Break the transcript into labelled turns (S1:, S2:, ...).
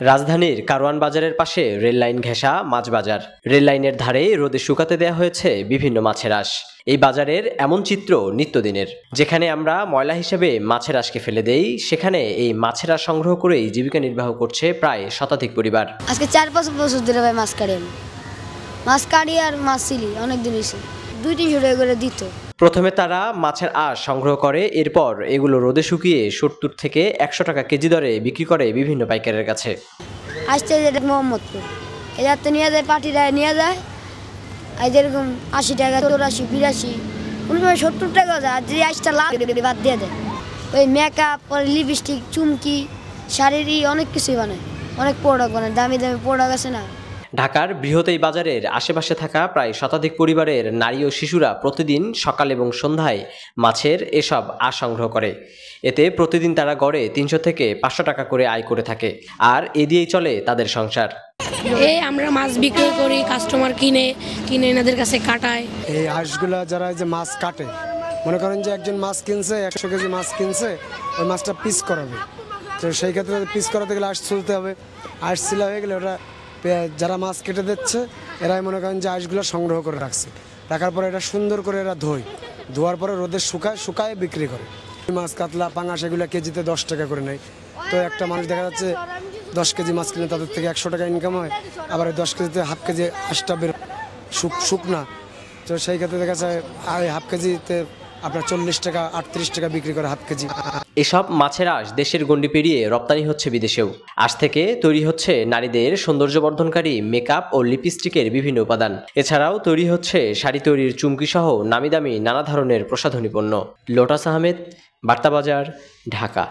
S1: রাজধানীর কারওয়ান বাজারের পাশে রেল লাইন ঘেঁষা মাছ বাজার। রেল লাইনের ধারে রোদে শুকাতে দেয়া হয়েছে বিভিন্ন মাছের আঁশ। এই বাজারের এমন চিত্র নিত্যদিনের। যেখানে আমরা ময়লা হিসেবে মাছের আঁশকে ফেলে দেই, সেখানে এই মাছের আঁশ সংগ্রহ করেই জীবিকা নির্বাহ করছে প্রায় শতাধিক পরিবার।
S2: আজকে 4-5 বছর ধরে ভাই মাছ কাটি আর মাছ ছিলি অনেক দিন হয়েছে, 200-300 টাকা করে দিত।
S1: প্রথমে তারা মাছের আঁশ সংগ্রহ করে, এরপর এগুলো রোদে শুকিয়ে 70 থেকে 100 টাকা কেজি দরে বিক্রি করে বিভিন্ন পাইকারের কাছে।
S2: আসতে যেটা মোহাম্মদপুর, এদের তো নিয়ে যায়, পাটিরা নিয়ে যায়, আর যেরকম 80 টাকা, 84, 82, কোনো সময় 70 টাকা যায়। আর যে আইসটা লাভ বাদ দিয়ে দেয়, ওই মেকআপ, লিপস্টিক, চুমকি, শাড়ির অনেক কিছুই বানায়, অনেক প্রোডাক্ট বানায়, দামি দামি প্রোডাক্ট আছে না।
S1: ঢাকার বৃহৎ এই বাজারের আশেপাশে থাকা প্রায় শতাধিক পরিবারের নারী ও শিশুরা প্রতিদিন সকাল এবং সন্ধ্যায় মাছের এসব আঁশ সংগ্রহ করে। এতে প্রতিদিন তারা গড়ে 300 থেকে 500 টাকা করে আয় করে থাকে, আর এ দিয়েই চলে তাদের সংসার।
S3: আমরা মাছ বিক্রি করি, কাস্টমার কিনে এনাদের কাছে কাটায়।
S4: এই হাঁসগুলা যারা যে মাছ কাটে, মনে করেন যে একজন মাছ কিনছে, 100 কেজি মাছ কিনছে, ওই মাছটা পিস করাবে। তো সেই ক্ষেত্রে পিস করাতে গেলে আঁশ তুলতে হবে। আঁশ ছিলা হয়ে গেলে ওটা যারা মাছ কেটে দিচ্ছে, এরাই মনে করেন যে আঁশগুলো সংগ্রহ করে রাখছে। রাখার পরে এটা সুন্দর করে এরা ধোয়ার পরে রোদে শুকায় বিক্রি করে। মাছ, কাতলা, পাঙাশ এগুলো কেজিতে 10 টাকা করে নেয়। তো একটা মানুষ দেখা যাচ্ছে 10 কেজি মাছ কিনে তাদের থেকে 100 টাকা ইনকাম হয়, আবার 10 কেজিতে হাফ কেজি আঁশটা বের শুকনা। তো সেই ক্ষেত্রে দেখা যায় হাফ কেজিতে আপনার 40 টাকা 38 টাকা বিক্রি করে হাফ কেজি।
S1: এসব মাছের আঁশ দেশের গণ্ডি পেরিয়ে রপ্তানি হচ্ছে বিদেশেও। আঁশ থেকে তৈরি হচ্ছে নারীদের সৌন্দর্যবর্ধনকারী মেকআপ ও লিপস্টিকের বিভিন্ন উপাদান। এছাড়াও তৈরি হচ্ছে শাড়ি তৈরির চুমকি সহ নামি দামি নানা ধরনের প্রসাধনী পণ্য। লোটাস আহমেদ, বার্তা বাজার, ঢাকা।